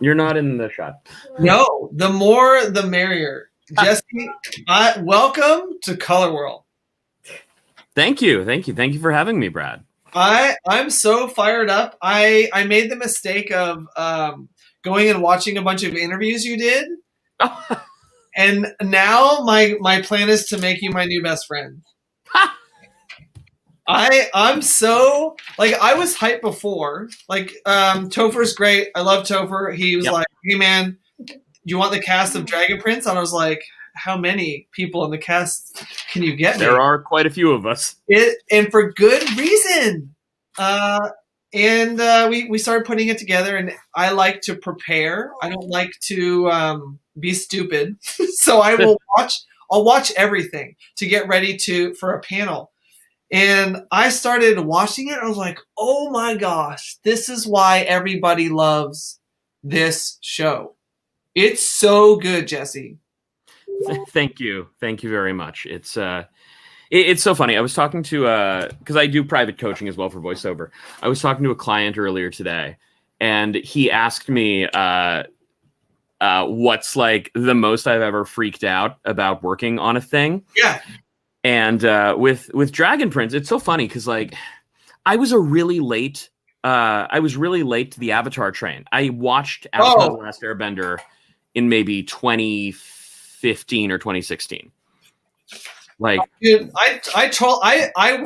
You're not in the shot. No, the more the merrier. Jesse, welcome to Color World. Thank you for having me, Brad. I'm so fired up. I made the mistake of going and watching a bunch of interviews you did, and now my plan is to make you my new best friend. I'm so I was hyped before. Topher's great. I love Topher. He was like, "Hey man, do you want the cast of Dragon Prince?" And I was like, how many people in the cast can you get me? There are quite a few of us. And for good reason. We started putting it together, and I like to prepare. I don't like to be stupid. So I'll watch everything to get ready for a panel. And I started watching it. I was like, oh my gosh, this is why everybody loves this show. It's so good, Jesse. Thank you very much. It's so funny. I was talking to because I do private coaching as well for voiceover. I was talking to a client earlier today, and he asked me what's like the most I've ever freaked out about working on a thing. Yeah. And with Dragon Prince, it's so funny because I was really late to the Avatar train. I watched Avatar: The Last Airbender in maybe 2015 or 2016. Dude, I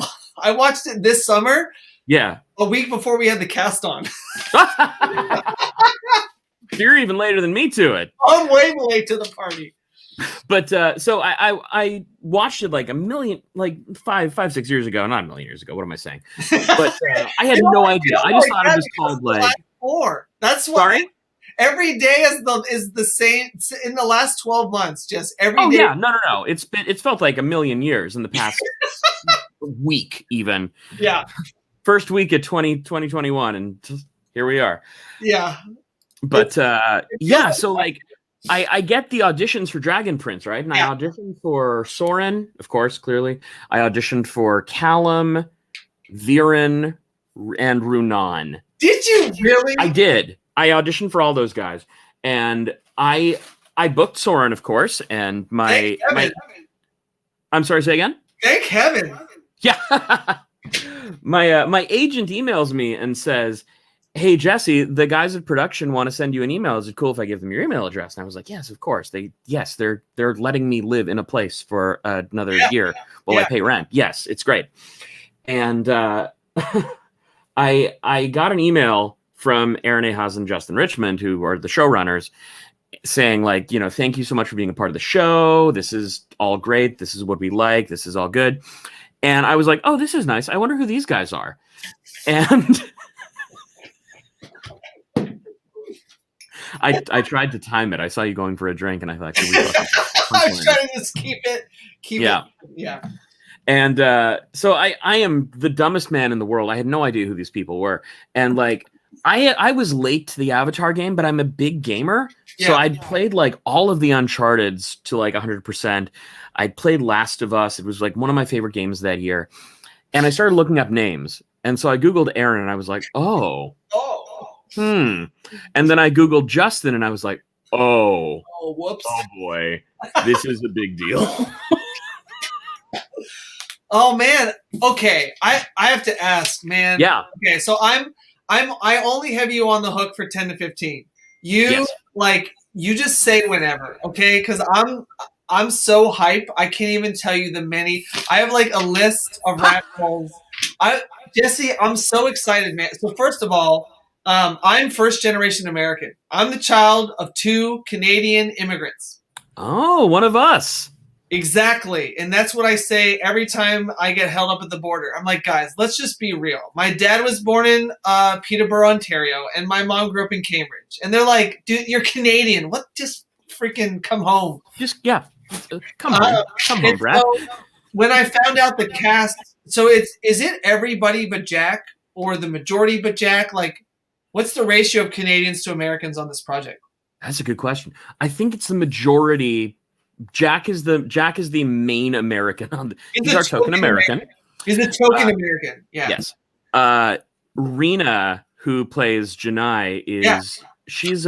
watched it this summer. Yeah, a week before we had the cast on. You're even later than me to it. I'm way late to the party. But so I watched it like 5-6 years ago. Not a million years ago. What am I saying? But I had no idea. I just thought it was called 4. That's why. Sorry? Every day is the same in the last 12 months. Just every day. Oh yeah, no. It's felt like a million years in the past week, even. Yeah. First week of 2021, and here we are. Yeah. But so I get the auditions for Dragon Prince, right? And I auditioned for Soren, of course, clearly. I auditioned for Callum, Viren, and Runan. Did you really? I did. I auditioned for all those guys, and I booked Soren, of course, and my I'm sorry, say again? Thank heaven. Yeah. my agent emails me and says, "Hey Jesse, the guys at production want to send you an email. Is it cool if I give them your email address?" And I was like, "Yes, of course. They're letting me live in a place for another year while I pay rent. Yes, it's great." And I got an email from Aaron A. Haas and Justin Richmond, who are the showrunners, saying thank you so much for being a part of the show. This is all great. This is what we like. This is all good. And I was like, oh, this is nice. I wonder who these guys are. And I tried to time it. I saw you going for a drink, and I thought, I was trying to just keep it. Yeah. And so I am the dumbest man in the world. I had no idea who these people were, and I was late to the Avatar game, but I'm a big gamer, so I'd played all of the Uncharted's to 100%. I'd played Last of Us. It was one of my favorite games that year, and I started looking up names, and so I Googled Aaron, and I was like, and then I Googled Justin, and I was like, whoops, oh boy, this is a big deal. Oh man, okay, I have to ask, man. Yeah. Okay, so I only have you on the hook for 10 to 15. You you just say whenever, okay? Because I'm so hype. I can't even tell you the many. I have a list of rat holes. Jesse, I'm so excited, man. So first of all, I'm first generation American. I'm the child of 2 Canadian immigrants. Oh, one of us. Exactly. And that's what I say every time I get held up at the border. I'm like, guys, let's just be real. My dad was born in Peterborough, Ontario, and my mom grew up in Cambridge. And they're like, dude, you're Canadian. What? Just freaking come home. Come home, Brad. So when I found out the cast, so is it everybody but Jack or the majority but Jack? What's the ratio of Canadians to Americans on this project? That's a good question. I think it's the majority. Jack is the main American on the. He's our token American. He's a token American. Yeah. Yes. Rena, who plays Janai, is she's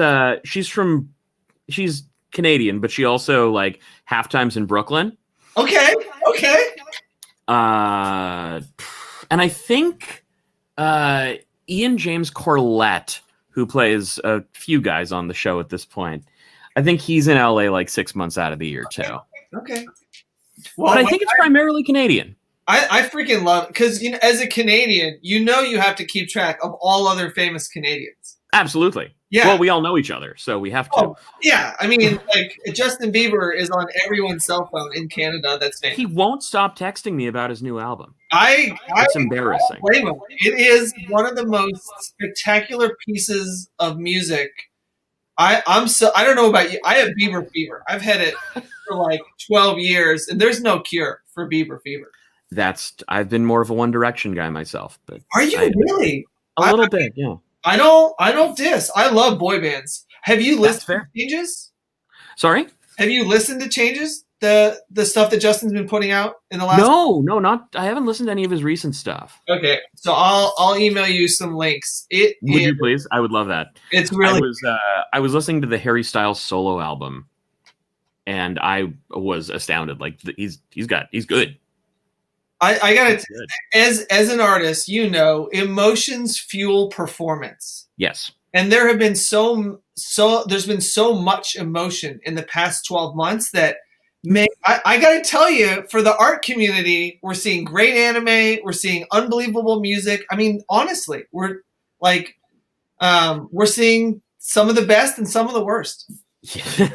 Canadian, but she also like half times in Brooklyn. Okay. And I think Ian James Corlett, who plays a few guys on the show at this point, I think he's in LA like 6 months out of the year too. Okay. Well, but I think it's primarily Canadian. I freaking love, because as a Canadian, you have to keep track of all other famous Canadians. Absolutely. Yeah. Well, we all know each other, so we have to. Oh, yeah. I mean, like, Justin Bieber is on everyone's cell phone in Canada. That's famous. He won't stop texting me about his new album. It's embarrassing. It is one of the most spectacular pieces of music. I don't know about you. I have Bieber fever. I've had it for like 12 years, and there's no cure for Bieber fever. I've been more of a One Direction guy myself, but are you really? A little bit, yeah. I don't diss. I love boy bands. Have you listened to Changes? Sorry? Have you listened to Changes? The stuff that Justin's been putting out in the last No, not I haven't listened to any of his recent stuff. Okay. So I'll email you some links. Would you please? I would love that. It's really I was listening to the Harry Styles solo album, and I was astounded. Like he's good. I gotta as an artist, emotions fuel performance. Yes. And there have been there's been so much emotion in the past 12 months that I gotta tell you, for the art community, we're seeing great anime, we're seeing unbelievable music. I mean, honestly, we're seeing some of the best and some of the worst. Yeah.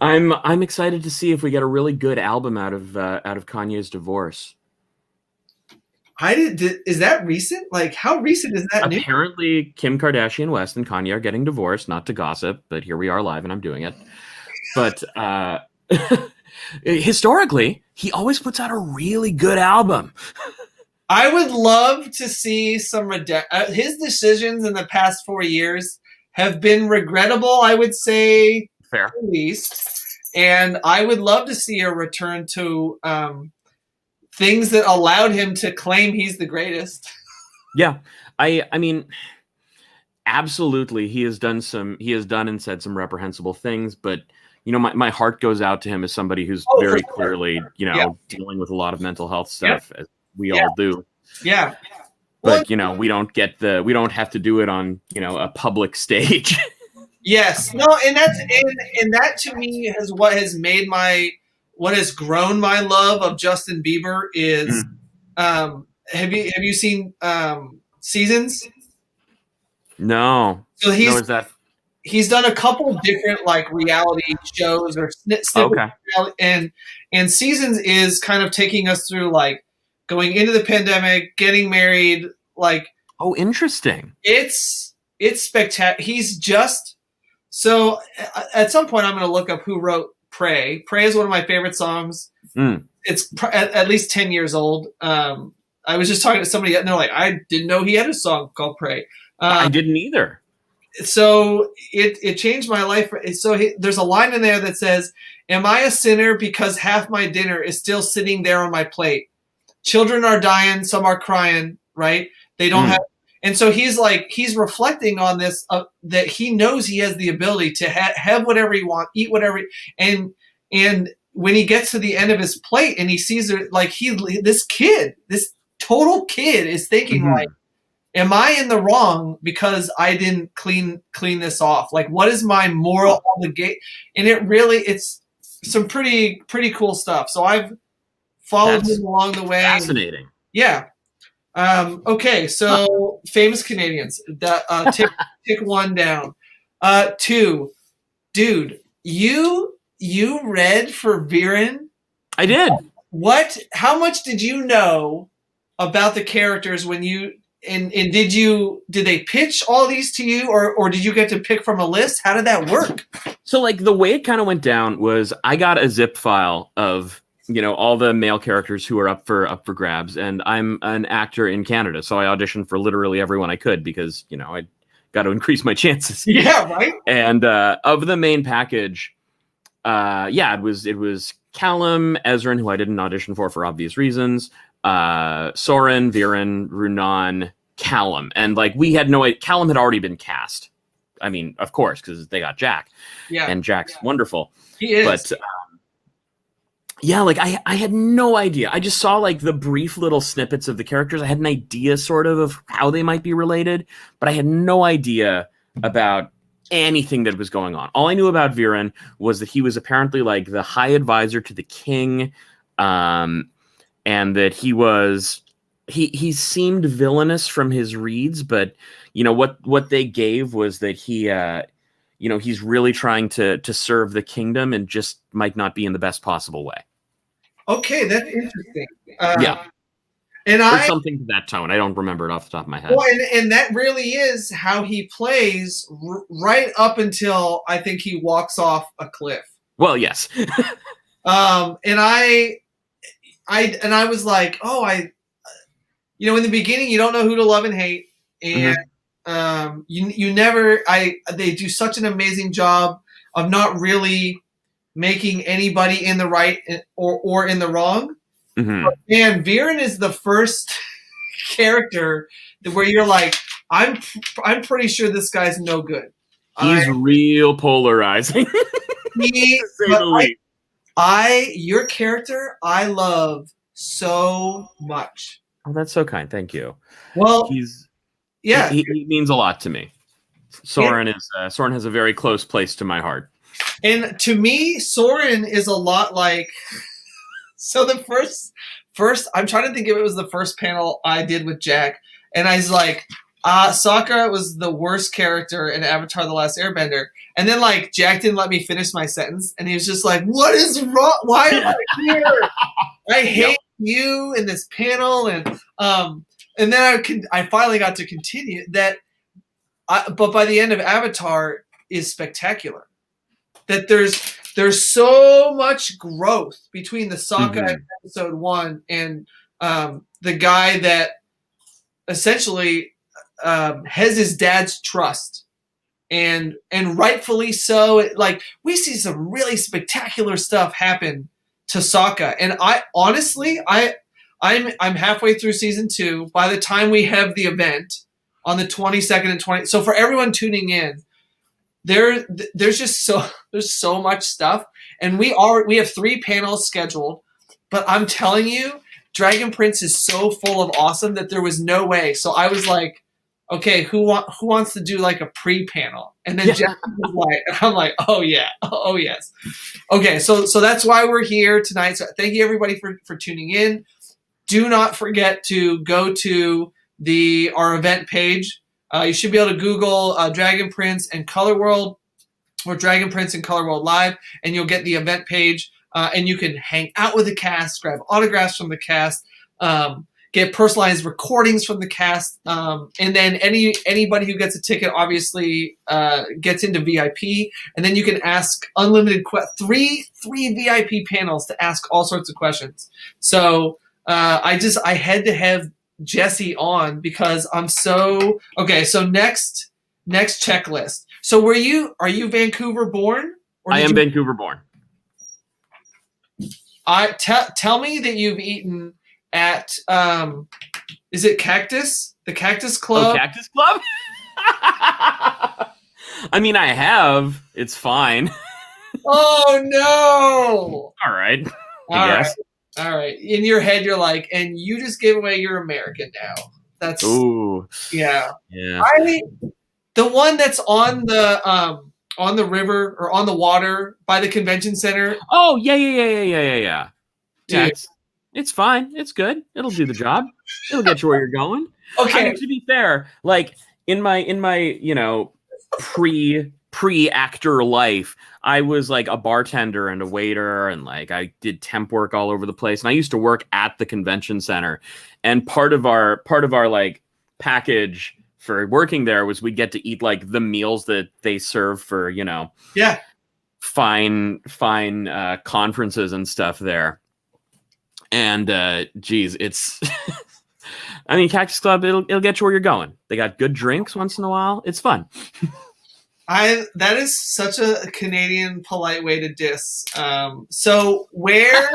I'm excited to see if we get a really good album out of Kanye's divorce. Is that recent? Like, how recent is that? Apparently, Kim Kardashian West and Kanye are getting divorced. Not to gossip, but here we are live, and I'm doing it. But historically, he always puts out a really good album. I would love to see some his decisions in the past 4 years have been regrettable, I would say. Fair. At least. And I would love to see a return to things that allowed him to claim he's the greatest. Yeah. I mean, absolutely, he has done and said some reprehensible things, but my heart goes out to him as somebody who's very clearly, dealing with a lot of mental health stuff, as we all do. Yeah. But we don't have to do it on, a public stage. Yes. No, and that to me is what has grown my love of Justin Bieber is have you seen Seasons? No. So he's done a couple different like reality shows or and Seasons is kind of taking us through like going into the pandemic, getting married, like interesting. It's spectacular. He's just so at some point I'm going to look up who wrote Pray. Pray is one of my favorite songs. It's at least 10 years old. I was just talking to somebody and they're like, I didn't know he had a song called Pray. I didn't either. So it changed my life. So there's a line in there that says, "Am I a sinner because half my dinner is still sitting there on my plate? Children are dying, some are crying, right? They don't have." And so he's reflecting on this, that he knows he has the ability to have whatever he wants, eat whatever, and when he gets to the end of his plate and he sees it, like this total kid is thinking like, am I in the wrong because I didn't clean this off? Like, what is my moral obligation? And it's some pretty cool stuff. So I've followed him along the way. Fascinating. Yeah. Okay. So famous Canadians. Tick one down. 2, dude. You read for Viren? I did. What? How much did you know about the characters when you? And did they pitch all these to you, or did you get to pick from a list? How did that work? So like the way it kind of went down was I got a zip file of all the male characters who are up for grabs, and I'm an actor in Canada, so I auditioned for literally everyone I could because I got to increase my chances. Yeah, right. And of the main package, it was Callum, Ezrin, who I didn't audition for obvious reasons. Soren, Viren, Runan, Callum, and like we had no idea. Callum had already been cast I mean, of course, because they got Jack, and Jack's wonderful. He is. But yeah, like I had no idea. I just saw like the brief little snippets of the characters. I had an idea sort of how they might be related, but I had no idea about anything that was going on. All I knew about Viren was that he was apparently like the high advisor to the king, and that he seemed villainous from his reads, but you know what they gave was that he he's really trying to serve the kingdom and just might not be in the best possible way. Okay, that's interesting. Yeah. And or something to that tone. I don't remember it off the top of my head. Well, and that really is how he plays right up until I think he walks off a cliff. Well, yes. And I was like, in the beginning you don't know who to love and hate, and you never. They do such an amazing job of not really making anybody in the right or in the wrong. And Viren is the first character where you're like, I'm pretty sure this guy's no good. He's real polarizing. Your character, I love so much. Oh, that's so kind. Thank you. Well, he means a lot to me. Soren Soren has a very close place to my heart. And to me, Soren is a lot like. So the first, I'm trying to think if it was the first panel I did with Jack, and I was like, Sokka was the worst character in Avatar: The Last Airbender, and then like Jack didn't let me finish my sentence, and he was just like, "What is wrong? Why am I here? I hate you in this panel," and then I finally got to continue that. But by the end of Avatar is spectacular. That there's so much growth between the Sokka in episode 1 and the guy that essentially has his dad's trust, and rightfully so. Like we see some really spectacular stuff happen to Sokka, and I honestly I'm halfway through season 2. By the time we have the event on the 22nd and 20th, so for everyone tuning in. There's so much stuff, and we have 3 panels scheduled, but I'm telling you, Dragon Prince is so full of awesome that there was no way. So I was like, okay, who wants to do like a pre-panel? And then Jeff was like, and I'm like, oh yeah, oh yes. Okay, so that's why we're here tonight. So thank you everybody for tuning in. Do not forget to go to our event page. You should be able to Google Dragon Prince and Color World, or Dragon Prince and Color World Live, and you'll get the event page. And you can hang out with the cast, grab autographs from the cast, get personalized recordings from the cast, and then anybody who gets a ticket obviously gets into VIP. And then you can ask unlimited three VIP panels to ask all sorts of questions. So I had to have Jesse on because I'm so okay. So next checklist. So are you Vancouver born? I am Vancouver born. Tell me that you've eaten at is it Cactus? The Cactus Club? Oh, Cactus Club? I mean, I have. It's fine. Oh no! All right. I guess. All right. In your head, you're like, and you just gave away you're American now. That's yeah. The one that's on the river or on the water by the convention center. Oh yeah. Dude. It's fine. It's good. It'll do the job. It'll get you where you're going. Okay. I mean, to be fair, like in my pre-actor life, I was like a bartender and a waiter, and like I did temp work all over the place. And I used to work at the convention center, and part of our like package for working there was we'd get to eat like the meals that they serve for fine conferences and stuff there. And geez, it's I mean, Cactus Club, it'll get you where you're going. They got good drinks once in a while. It's fun. That is such a Canadian polite way to diss. So where,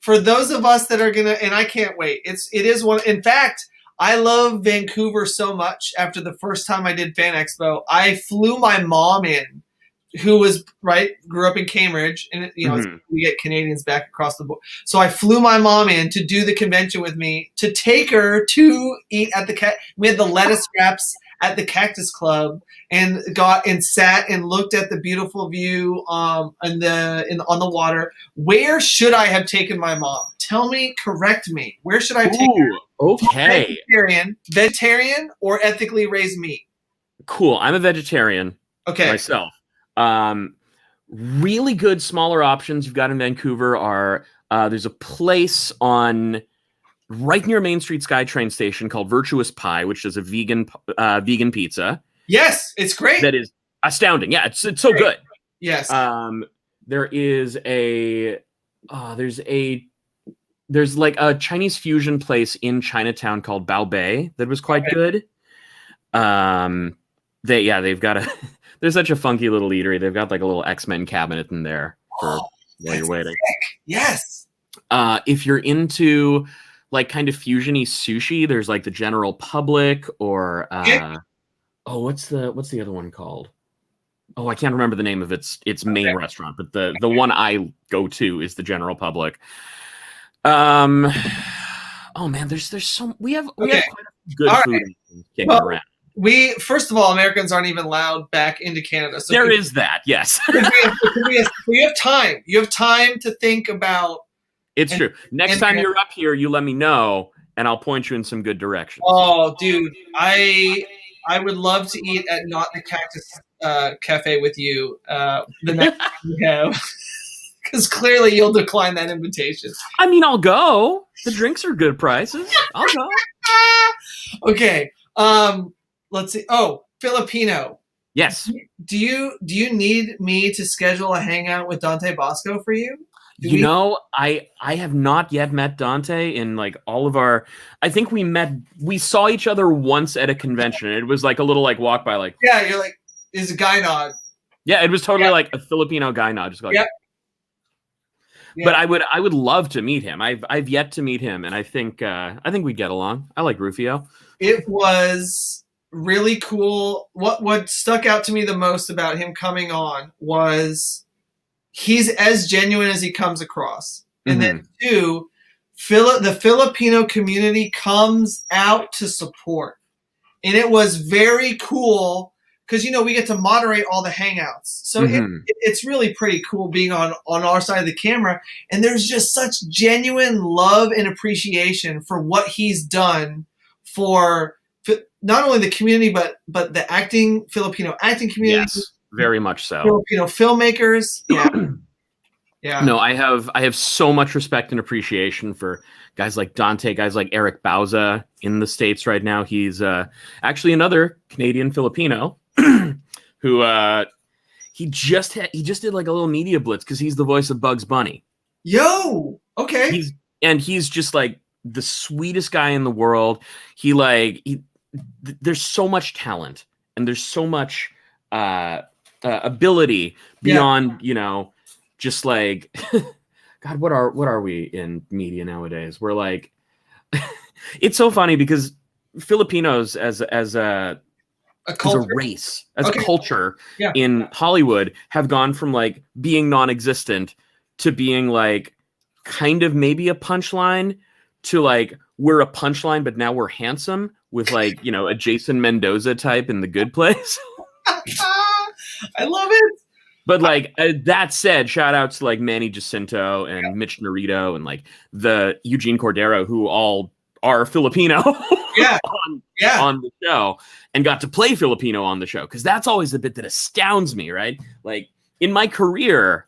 for those of us that are gonna, and I can't wait. It is one. In fact, I love Vancouver so much. After the first time I did Fan Expo, I flew my mom in, who was grew up in Cambridge, and we get Canadians back across the board. So I flew my mom in to do the convention with me, to take her to eat at we had the lettuce wraps at the Cactus Club, and sat and looked at the beautiful view on the water. Where should I have taken my mom? Tell me, correct me. Where should I take her? Okay. Vegetarian or ethically raised meat? Cool. I'm a vegetarian. Okay. Myself. Really good smaller options you've got in Vancouver are there's a place right near Main Street SkyTrain station called Virtuous Pie, which is a vegan pizza. Yes, it's great. That is astounding. Yeah, it's so good. Yes. There's like a Chinese fusion place in Chinatown called Bao Bei that was quite good. They've got they're such a funky little eatery. They've got like a little X-Men cabinet in there while you're waiting. Sick. Yes. If you're into like kind of fusion-y sushi, there's like the General Public or what's the other one called? Oh, I can't remember the name of its main restaurant, but the one I go to is the General Public. Oh man, there's we have quite a good food kicking around. First of all, Americans aren't even allowed back into Canada. So there is that, yes. You have time. You have time to think about. It's true. Next time you're up here, you let me know, and I'll point you in some good directions. Oh, dude, I would love to eat at Not the Cactus Cafe with you the next time we have. Because clearly you'll decline that invitation. I mean, I'll go. The drinks are good prices. I'll go. Okay. Let's see. Oh, Filipino. Yes. Do you need me to schedule a hangout with Dante Bosco for you? I have not yet met Dante in like all of our. I think we saw each other once at a convention. It was like a little like walk by, like, yeah, you're like, is a guy nod. Yeah, it was totally like a Filipino guy nod. Just like, yep. But I would love to meet him. I've yet to meet him, and I think we'd get along. I like Rufio. It was really cool. What stuck out to me the most about him coming on was he's as genuine as he comes across. And then two, the Filipino community comes out to support. And it was very cool because, we get to moderate all the hangouts. So it's really pretty cool being on our side of the camera. And there's just such genuine love and appreciation for what he's done for not only the community, but the Filipino acting community. Yes, very much so. Filipino filmmakers. Yeah. Yeah. No, I have so much respect and appreciation for guys like Dante, guys like Eric Bauza in the States right now. He's actually another Canadian Filipino who he just did like a little media blitz because he's the voice of Bugs Bunny. Yo, okay. He's just like the sweetest guy in the world. There's so much talent and there's so much ability beyond, just like, God, what are we in media nowadays? We're like, it's so funny because Filipinos as a race, as a culture in Hollywood have gone from like being non-existent to being like kind of maybe a punchline to like we're a punchline, but now we're handsome with like, a Jason Mendoza type in The Good Place. I love it. But like that said, shout outs to like Manny Jacinto and Mitch Narito and like the Eugene Cordero, who all are Filipino on the show and got to play Filipino on the show. Because that's always the bit that astounds me, right? Like in my career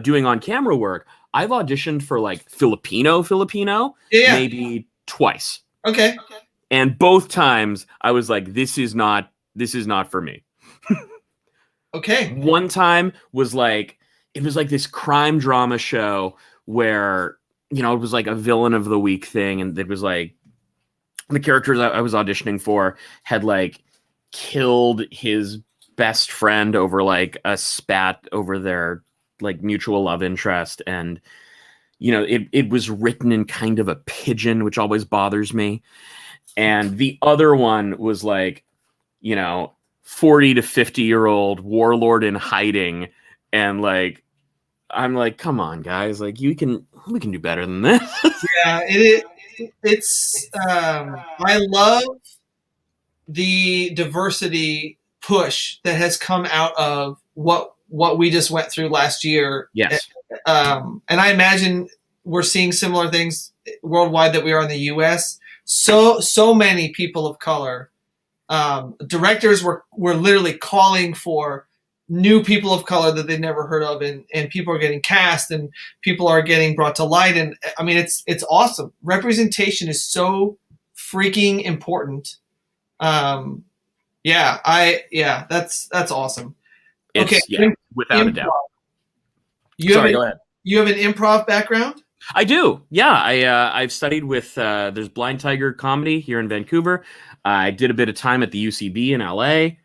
doing on camera work, I've auditioned for like Filipino maybe twice. Okay. And both times I was like, this is not for me. Okay. One time was like, it was like this crime drama show where, it was like a villain of the week thing. And it was like the characters I was auditioning for had like killed his best friend over like a spat over their like mutual love interest. And, it was written in kind of a pidgin, which always bothers me. and the other one was like, 40 to 50-year-old warlord in hiding, and like I'm like, come on, guys, like we can do better than this. Yeah, it's I love the diversity push that has come out of what we just went through last year. Yes. And I imagine we're seeing similar things worldwide that we are in the US. So many people of color. Directors were literally calling for new people of color that they'd never heard of, and people are getting cast and people are getting brought to light. And I mean, it's awesome. Representation is so freaking important. That's awesome. Okay. Without a doubt. Go ahead. You have an improv background? I do. Yeah. I've studied with, there's Blind Tiger Comedy here in Vancouver. I did a bit of time at the UCB in LA.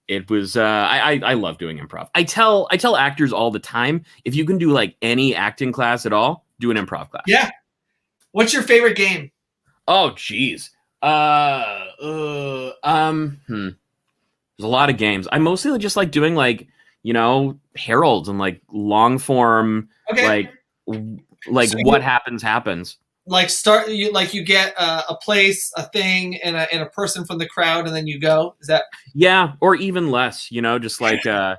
It was, I love doing improv. I tell actors all the time, if you can do like any acting class at all, do an improv class. Yeah. What's your favorite game? Oh, geez. There's a lot of games. I mostly just like doing like, heralds and like long form, like so what happens. Like you get a place, a thing, and a person from the crowd, and then you go. Is that? Yeah, or even less. Just like I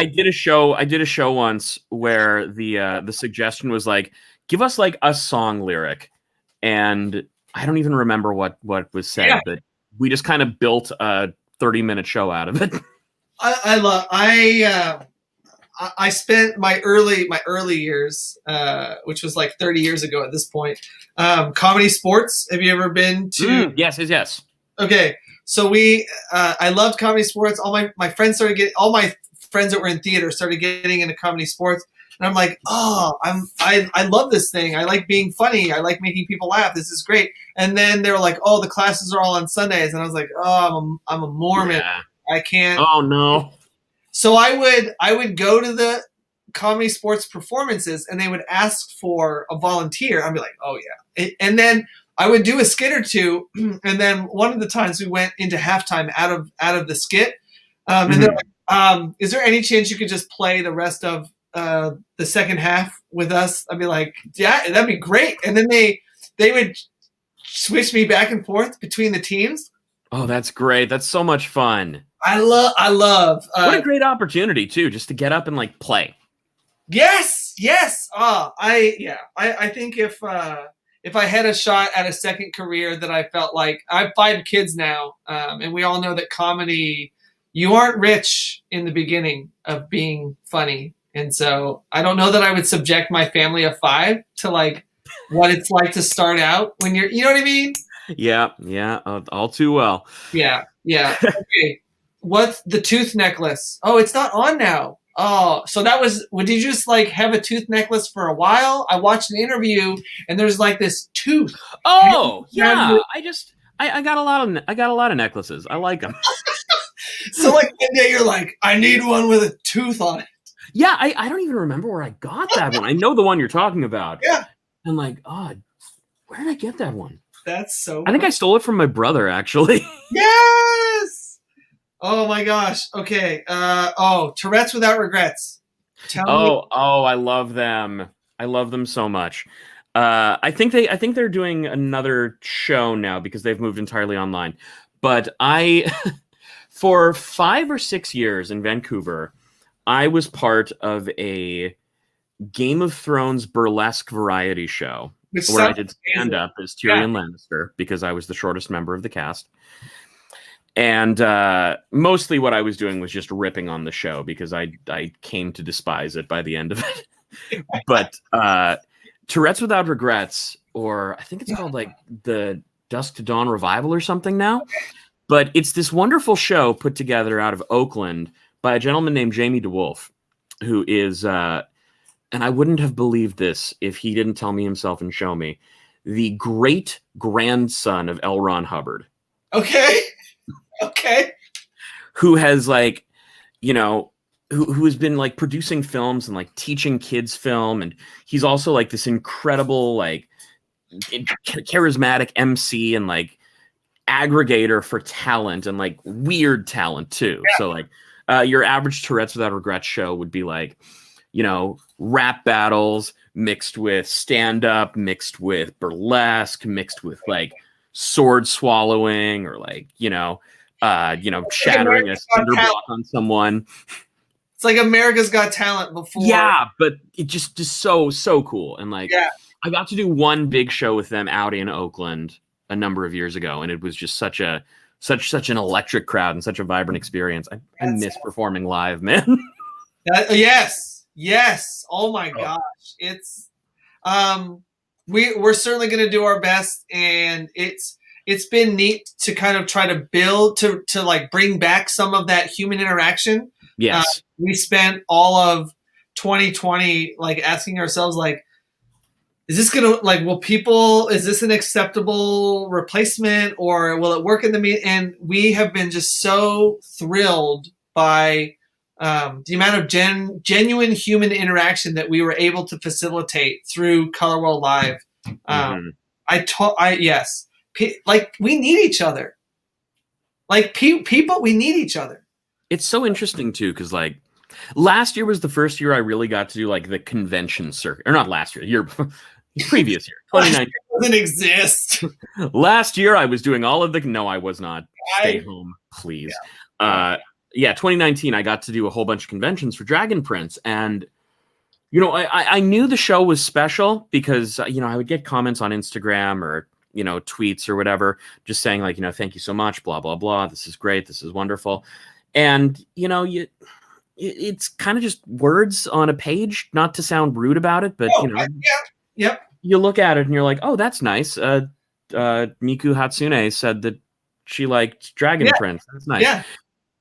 did a show once where the suggestion was like, give us like a song lyric, and I don't even remember what was said, but we just kind of built a 30-minute show out of it. I spent my early years, which was like 30 years ago at this point, comedy sports. Have you ever been to? Yes. Okay, so I loved comedy sports. All my friends that were in theater started getting into comedy sports, and I'm like, I love this thing. I like being funny. I like making people laugh. This is great. And then they were like, oh, the classes are all on Sundays, and I was like, oh, I'm a Mormon. Yeah. I can't. Oh no. So I would go to the comedy sports performances, and they would ask for a volunteer. I'd be like, oh yeah. And then I would do a skit or two, and then one of the times we went into halftime out of the skit, and they're like, is there any chance you could just play the rest of the second half with us? I'd be like, yeah, that'd be great. And then they would switch me back and forth between the teams. Oh, that's great. That's so much fun. I love. What a great opportunity too, just to get up and like play. Yes. I think if I had a shot at a second career, that I felt like I have 5 kids now, and we all know that comedy, you aren't rich in the beginning of being funny, and so I don't know that I would subject my family of 5 to like what it's like to start out when you know what I mean? Yeah, all too well. Yeah. Okay. What's the tooth necklace? Oh, it's not on now. Oh, so did you just like have a tooth necklace for a while? I watched an interview and there's like this tooth. Oh, yeah. I got a lot of necklaces. I like them. So like one day you're like, I need one with a tooth on it. Yeah, I don't even remember where I got that one. I know the one you're talking about. Yeah. I'm like, where did I get that one? That's so I think I stole it from my brother, actually. Yes. Oh my gosh. Okay. Tourettes without regrets. Tell me. I love them. I love them so much. I think they're doing another show now because they've moved entirely online. But for 5 or 6 years in Vancouver, I was part of a Game of Thrones burlesque variety show where I did stand up as Tyrion Lannister because I was the shortest member of the cast. And mostly what I was doing was just ripping on the show because I came to despise it by the end of it. But Tourettes Without Regrets, or I think it's called like the Dusk to Dawn Revival or something now. But it's this wonderful show put together out of Oakland by a gentleman named Jamie DeWolf, who is, and I wouldn't have believed this if he didn't tell me himself and show me, the great grandson of L. Ron Hubbard. Okay. Who has like, who has been like producing films and like teaching kids film. And he's also like this incredible, like charismatic MC and like aggregator for talent and like weird talent too. Yeah. So like your average Tourettes Without Regrets show would be like, you know, rap battles mixed with stand-up, mixed with burlesque, mixed with like sword swallowing, or like, shattering a cinder block on someone. It's like America's Got Talent before. Yeah, but it just so cool. And like, I got to do one big show with them out in Oakland a number of years ago, and it was just such an electric crowd and such a vibrant experience. I miss performing live, man. Yes. Oh my gosh. It's we're certainly going to do our best, and it's been neat to kind of try to build to like bring back some of that human interaction. Yes. We spent all of 2020 like asking ourselves like, is this gonna like, is this an acceptable replacement, or will it work in the meet? And we have been just so thrilled by the amount of genuine human interaction that we were able to facilitate through Color World Live. Yes, like we need each other. Like people, we need each other. It's so interesting too, because like last year was the first year I really got to do like the convention circuit, or not last year, previous year, 2019 doesn't exist. Last year I was doing all of the. No, I was not. Stay home, please. 2019 I got to do a whole bunch of conventions for Dragon Prince, and I knew the show was special because I would get comments on Instagram or tweets or whatever, just saying like thank you so much, blah blah blah. This is great. This is wonderful, and it's kind of just words on a page. Not to sound rude about it, but Yep. You look at it and you're like, oh, that's nice. Miku Hatsune said that she liked Dragon Prince. That's nice. Yeah.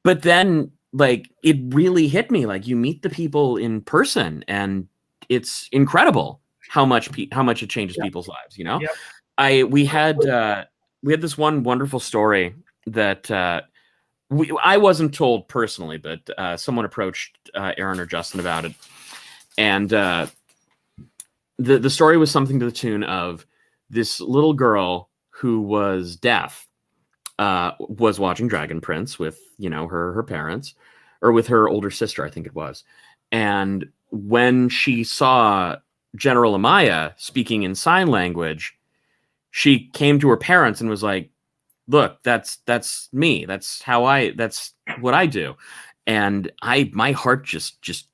But then, like, it really hit me. Like, you meet the people in person, and it's incredible how much it changes people's lives. Yep. We had this one wonderful story that I wasn't told personally, but someone approached Aaron or Justin about it, and the story was something to the tune of this little girl who was deaf was watching Dragon Prince with her parents, or with her older sister, I think it was. And when she saw General Amaya speaking in sign language, she came to her parents and was like, look, that's me. That's what I do. And my heart just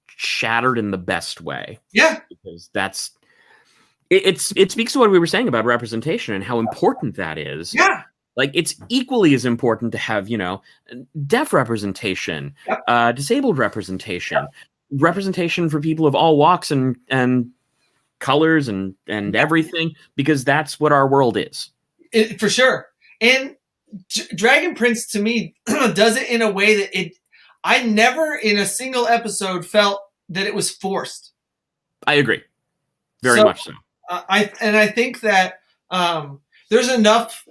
shattered in the best way. Yeah. Because it speaks to what we were saying about representation and how important that is. Yeah. Like, it's equally as important to have, deaf representation, disabled representation, representation for people of all walks and colors and everything, because that's what our world is. For sure. And Dragon Prince, to me, does it in a way that I never in a single episode felt that it was forced. I agree. Very much so. I think that there's enough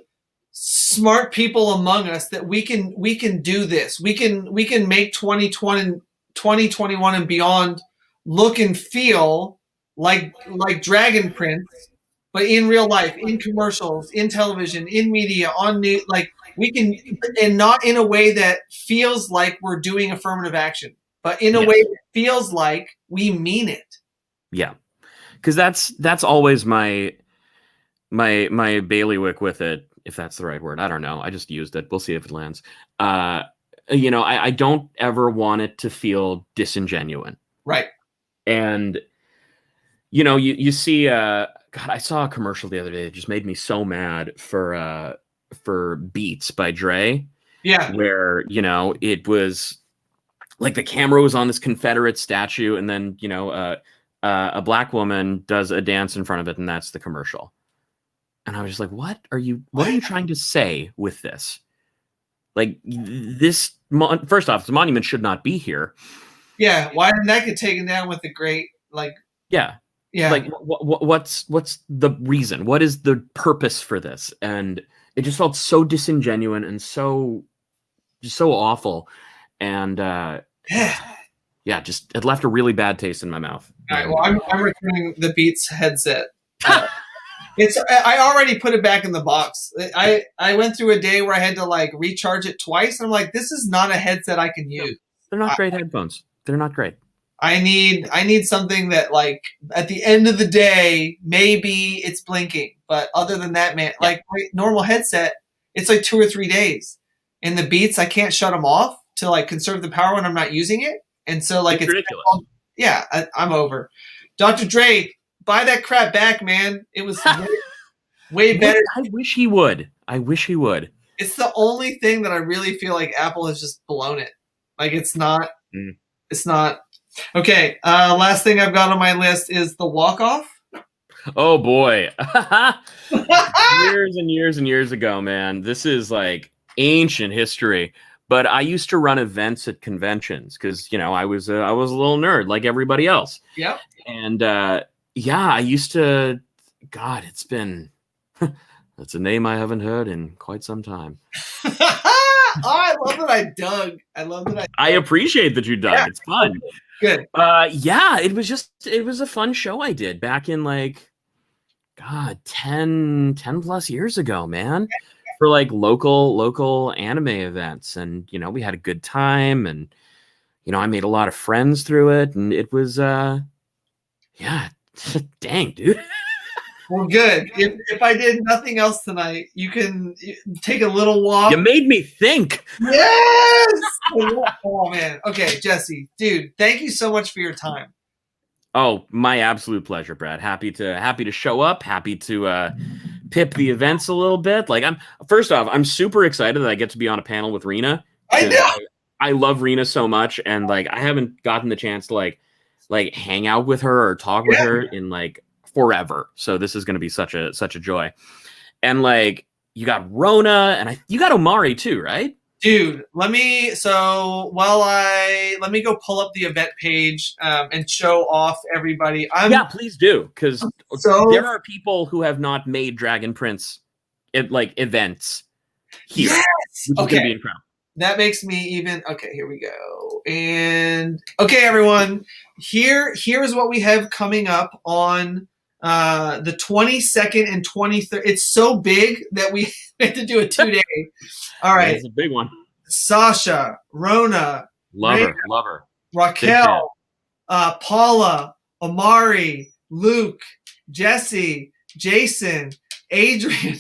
smart people among us that we can do this. We can make 2020, 2021 and beyond look and feel like Dragon Prince, but in real life, in commercials, in television, in media, on news. Like, we can, and not in a way that feels like we're doing affirmative action, but in a way that feels like we mean it. Yeah. Because that's always my bailiwick with it, if that's the right word. I don't know. I just used it. We'll see if it lands. I don't ever want it to feel disingenuous. Right. And, you see, God, I saw a commercial the other day that just made me so mad for Beats by Dre. Yeah. Where, it was like the camera was on this Confederate statue, and then, a black woman does a dance in front of it, and that's the commercial. And I was just like, what are you trying to say with this? Like, this, first off, the monument should not be here. Yeah. Why didn't that get taken down with the great, like, yeah. Like, what's the reason? What is the purpose for this? And it just felt so disingenuous and so awful. And just it left a really bad taste in my mouth. All right. Well, I'm returning the Beats headset. I already put it back in the box. I went through a day where I had to like recharge it twice, and I'm like, this is not a headset I can use. They're not great headphones. They're not great. I need something that like at the end of the day, maybe it's blinking, but other than that, man, like my normal headset, it's like 2 or 3 days. And the Beats, I can't shut them off to like conserve the power when I'm not using it, and so like it's ridiculous. Yeah, I'm over. Dr. Dre, buy that crap back, man. It was way better. I wish he would. It's the only thing that I really feel like Apple has just blown it. Like it's not. It's not. Okay. Last thing I've got on my list is the walk-off. Oh boy. Years and years and years ago, man. This is like ancient history. But I used to run events at conventions because, you know, I was a little nerd like everybody else. Yep. And I used to. God, it's been. That's a name I haven't heard in quite some time. I love that I dug. I appreciate that you dug. Yeah. It's fun. Good. It was a fun show I did back in like, God, 10 plus years ago, man. For like local anime events, and you know we had a good time, and you know I made a lot of friends through it, and it was dang, dude. Well, good. If I did nothing else tonight, you can take a little walk. You made me think. Yes. Oh man. Okay, Jesse, dude, thank you so much for your time. Oh, my absolute pleasure, Brad. Happy to show up. Happy to pip the events a little bit. Like I'm super excited that I get to be on a panel with Rena. I know. I love Rena so much, and like I haven't gotten the chance to like hang out with her or talk with her in like forever. So this is going to be such a joy. And like you got Rona, and you got Omari too, right? Dude, let me go pull up the event page and show off everybody. Yeah, please do, because there are people who have not made Dragon Prince events here. Yes. Which is going to be incredible. That makes me even okay. Here we go. And okay, everyone, here is what we have coming up on the 22nd and 23rd. It's so big that we had to do a 2-day. All right. It's a big one. Sasha, Rona, love her. Raquel, Paula, Omari, Luke, Jesse, Jason, Adrian,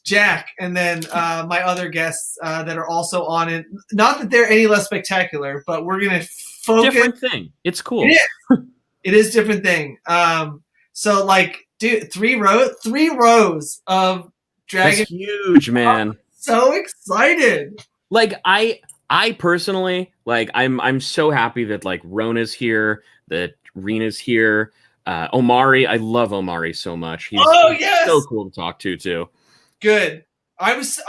Jack, and then my other guests that are also on it. Not that they're any less spectacular, but we're going to focus. Different thing. It's cool. It is different thing. So like, dude, 3 rows of Dragon. That's huge, man. I'm so excited. Like I personally, like I'm so happy that like Rona's here, that Rena's here. Omari, I love Omari so much. He's so cool to talk to too. Good. I was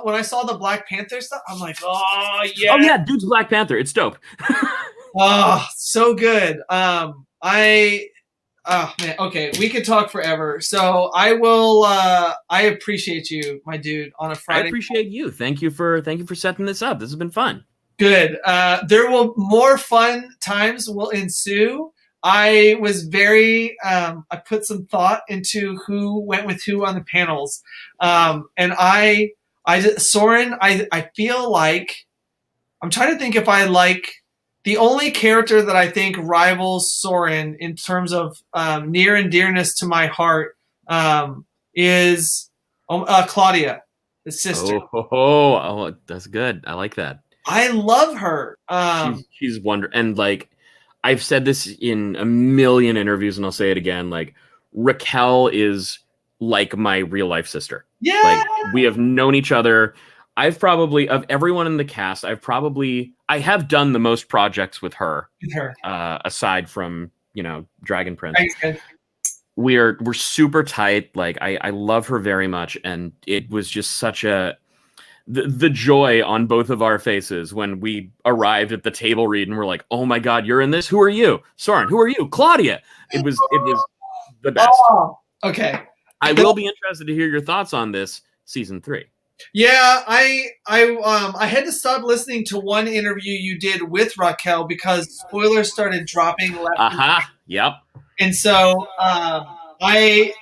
when I saw the Black Panther stuff, I'm like, oh yeah. Oh yeah, dude's Black Panther. It's dope. Oh, so good. Oh man, okay, we could talk forever. So I will. I appreciate you, my dude, on a Friday. I appreciate you. Thank you for setting this up. This has been fun. Good. There will more fun times will ensue. I was very. I put some thought into who went with who on the panels, and Soren. I feel like I'm trying to think if I like. The only character that I think rivals Soren in terms of near and dearness to my heart is Claudia, his sister. Oh, that's good. I like that. I love her. She's wonderful. And like, I've said this in a million interviews, and I'll say it again. Like, Raquel is like my real life sister. Yeah. Like, we have known each other. I've probably, of everyone in the cast, I have done the most projects with her. Aside from, you know, Dragon Prince. We're super tight. Like I love her very much, and it was just such the joy on both of our faces when we arrived at the table read and we're like, oh my God, you're in this? Who are you? Soren, who are you? Claudia. It was the best. Oh, okay. I will be interested to hear your thoughts on this season 3. Yeah, I had to stop listening to one interview you did with Raquel because spoilers started dropping left. Yep. And so I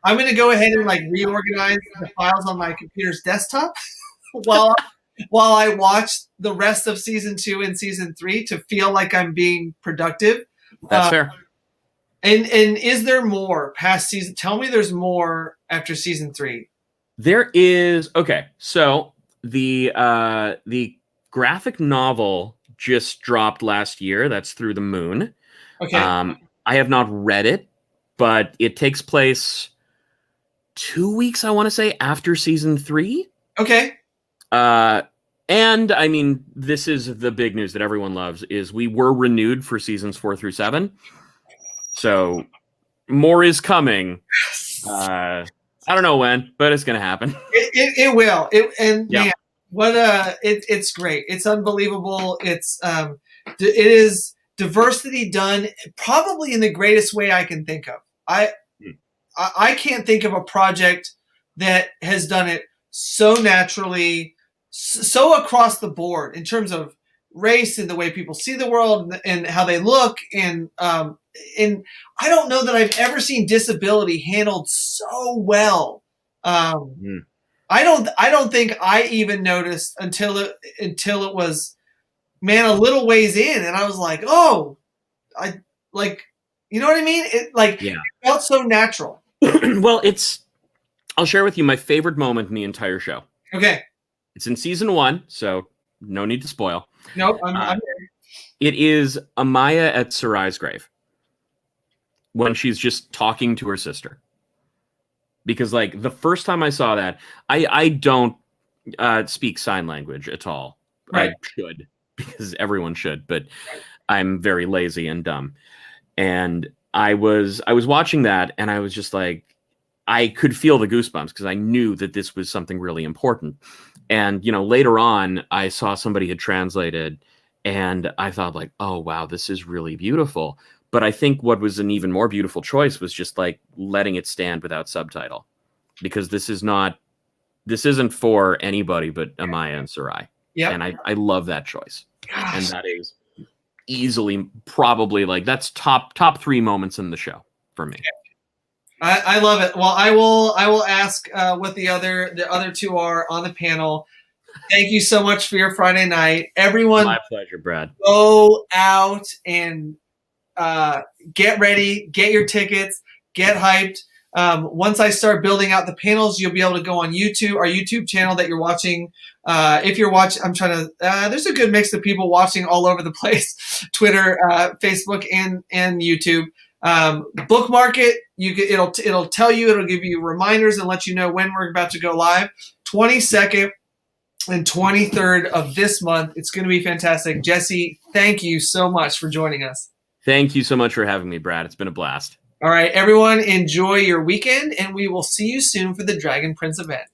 I'm going to go ahead and like reorganize the files on my computer's desktop while I watch the rest of season 2 and season 3 to feel like I'm being productive. That's fair. And is there more past season? Tell me there's more after season 3. There is. Okay, so the graphic novel just dropped last year. That's Through the Moon. Okay. I have not read it, but it takes place 2 weeks, I want to say, after season 3. Okay. And I mean, this is the big news that everyone loves: is we were renewed for seasons 4 through 7. So more is coming. I don't know when, but it's going to happen. It will. Man, what it's great. It's unbelievable. It is diversity done probably in the greatest way I can think of. I can't think of a project that has done it so naturally, so across the board in terms of race and the way people see the world and how they look. And I don't know that I've ever seen disability handled so well. I don't think I even noticed until it was, man, a little ways in, and I was like, oh, I like, you know what I mean? It felt so natural. Well, I'll share with you my favorite moment in the entire show. Okay. It's in season 1, so no need to spoil. Nope, I'm it is Amaya at Sarai's grave when she's just talking to her sister. Because, like, the first time I saw that, I don't speak sign language at all. Right. I should, because everyone should, but I'm very lazy and dumb. And I was watching that, and I was just like, I could feel the goosebumps because I knew that this was something really important. And, you know, later on, I saw somebody had translated, and I thought, like, oh, wow, this is really beautiful. But I think what was an even more beautiful choice was just, like, letting it stand without subtitle. Because this isn't for anybody but Amaya and Sarai. Yeah. And I love that choice. Gosh. And that is easily probably, like, that's top 3 moments in the show for me. I love it. Well, I will ask what the other 2 are on the panel. Thank you so much for your Friday night. Everyone, my pleasure, Brad. Go out and get ready, get your tickets, get hyped. Once I start building out the panels, you'll be able to go on YouTube, our YouTube channel that you're watching. If you're watching, I'm trying to, there's a good mix of people watching all over the place, Twitter, Facebook, and YouTube. Bookmark it. It'll tell you, it'll give you reminders and let you know when we're about to go live. 22nd and 23rd of this month. It's going to be fantastic. Jesse, thank you so much for joining us. Thank you so much for having me, Brad. It's been a blast. All right, everyone, enjoy your weekend, and we will see you soon for the Dragon Prince event.